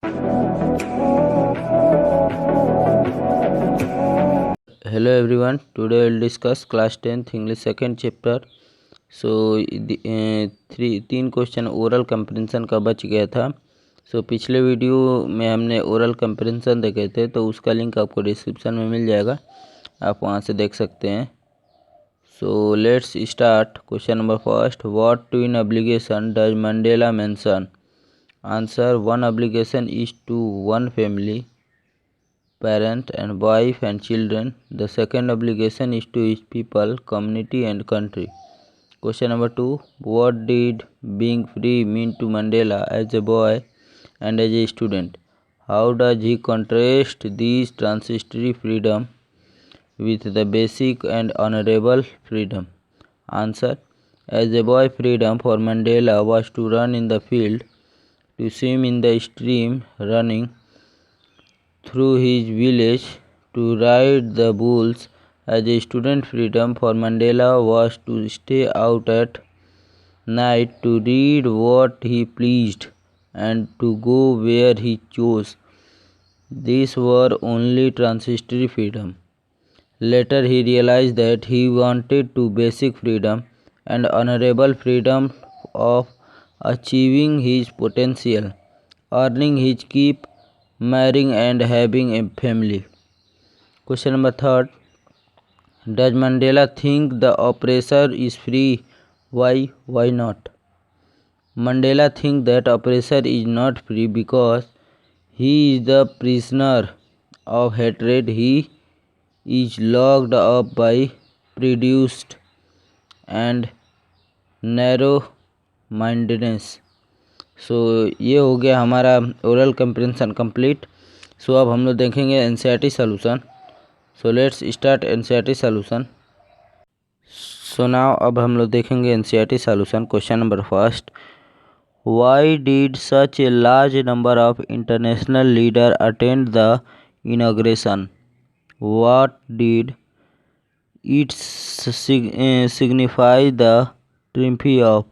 Hello everyone, today we'll discuss class 10th English second chapter. So तीन question oral compression का बच गया था. पिछले वीडियो में हमने ओरल कंप्रेंशन देखे थे, तो उसका लिंक आपको डिस्क्रिप्शन में मिल जाएगा, आप वहां से देख सकते हैं. So let's start. Question number first, what twin obligation does Mandela mention? Answer, one obligation is to one family, parent and wife and children. The second obligation is to each people, community and country. Question number 2, what did being free mean to Mandela as a boy and as a student? How does he contrast these transitory freedom with the basic and honorable freedom? Answer, as a boy, freedom for Mandela was to run in the field, to swim in the stream running through his village, to ride the bulls. As a student, freedom for Mandela was to stay out at night, to read what he pleased, and to go where he chose. These were only transitory freedom. Later he realized that he wanted to basic freedom and honorable freedom of achieving his potential, earning his keep, marrying and having a family. Question number 3, does Mandela think the oppressor is free? Why? Why not? Mandela thinks that oppressor is not free because he is the prisoner of hatred. He is locked up by prejudice and narrow mindedness. ये हो गया हमारा oral compression complete. अब हम लोग देखेंगे NCERT solution. Let's start NCERT solution. Now अब हम लोग देखेंगे NCERT solution. Question number first, why did such a large number of international leaders attend the inauguration? What did it signify the triumph of?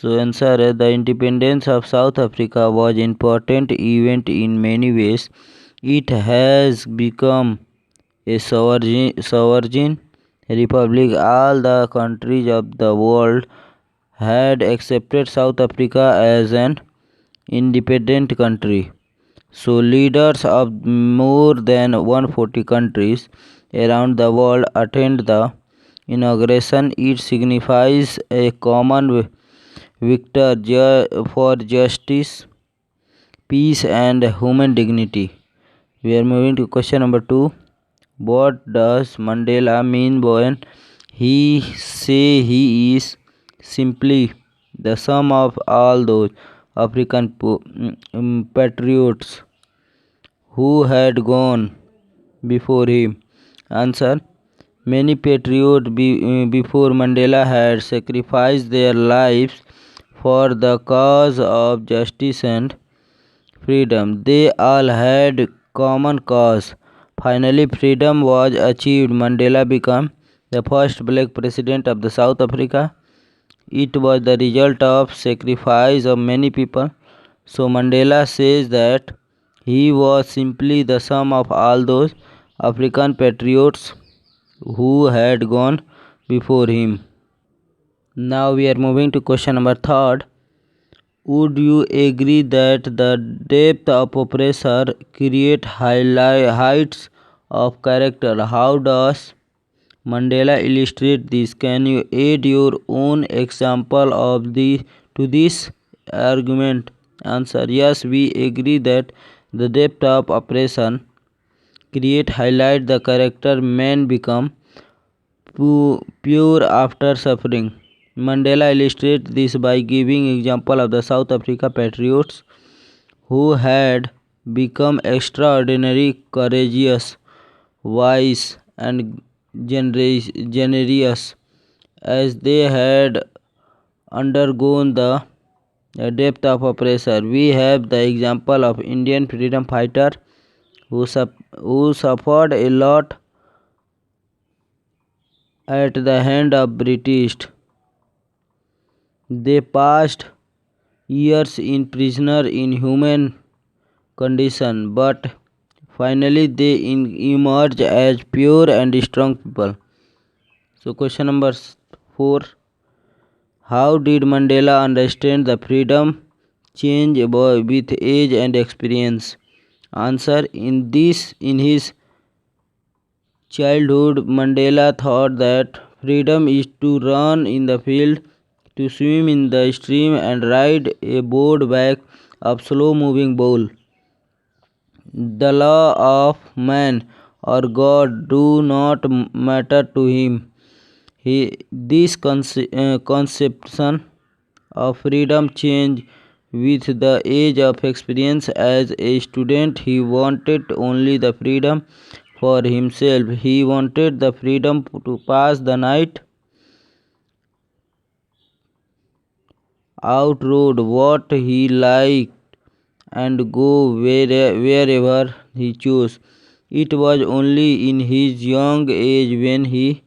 Answer, the independence of South Africa was an important event in many ways. It has become a sovereign republic. All the countries of the world had accepted South Africa as an independent country. Leaders of more than 140 countries around the world attend the inauguration. It signifies a common victory for justice, peace and human dignity. We are moving to question number 2. What does Mandela mean when he say he is simply the sum of all those African patriots who had gone before him? Answer, many patriots before Mandela had sacrificed their lives for the cause of justice and freedom. They all had common cause. Finally, freedom was achieved. Mandela became the first black president of the South Africa. It was the result of sacrifice of many people. Mandela says that he was simply the sum of all those African patriots who had gone before him. Now we are moving to question number 3. Would you agree that the depth of oppressor create heights of character? How does Mandela illustrate this? Can you add your own example to this argument? Answer, yes, we agree that the depth of oppression highlight the character. Men become pure after suffering. Mandela illustrates this by giving example of the South Africa patriots who had become extraordinary courageous, wise and generous as they had undergone the depth of oppression. We have the example of Indian freedom fighter who suffered a lot at the hand of British. They passed years in prisoner in human condition, but finally they emerge as pure and strong people. So question number 4. How did Mandela understand the freedom change with age and experience? Answer: in his childhood, Mandela thought that freedom is to run in the field, to swim in the stream, and ride a board back of slow moving bowl. The law of man or God do not matter to him. This conception of freedom changed with the age of experience. As a student, he wanted only the freedom for himself. He wanted the freedom to pass the night out road what he liked and go wherever he chose. It was only in his young age when he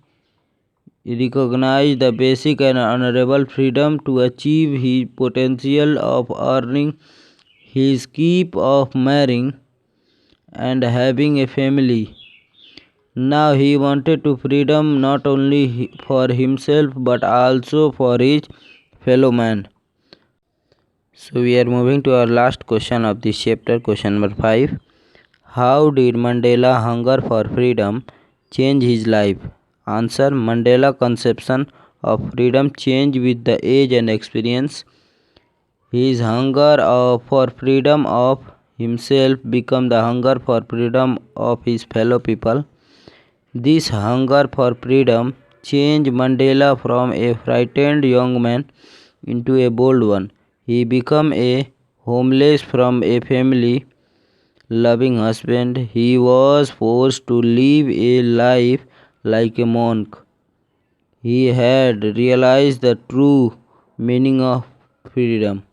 recognized the basic and honorable freedom to achieve his potential of earning his keep, of marrying and having a family. Now he wanted to freedom not only for himself but also for his fellow man. So we are moving to our last question of this chapter, question number 5. How did Mandela hunger for freedom change his life? Answer: Mandela conception of freedom changed with the age and experience. His hunger for freedom of himself became the hunger for freedom of his fellow people. This hunger for freedom changed Mandela from a frightened young man into a bold one. He became a homeless from a family loving husband. He was forced to live a life like a monk. He had realized the true meaning of freedom.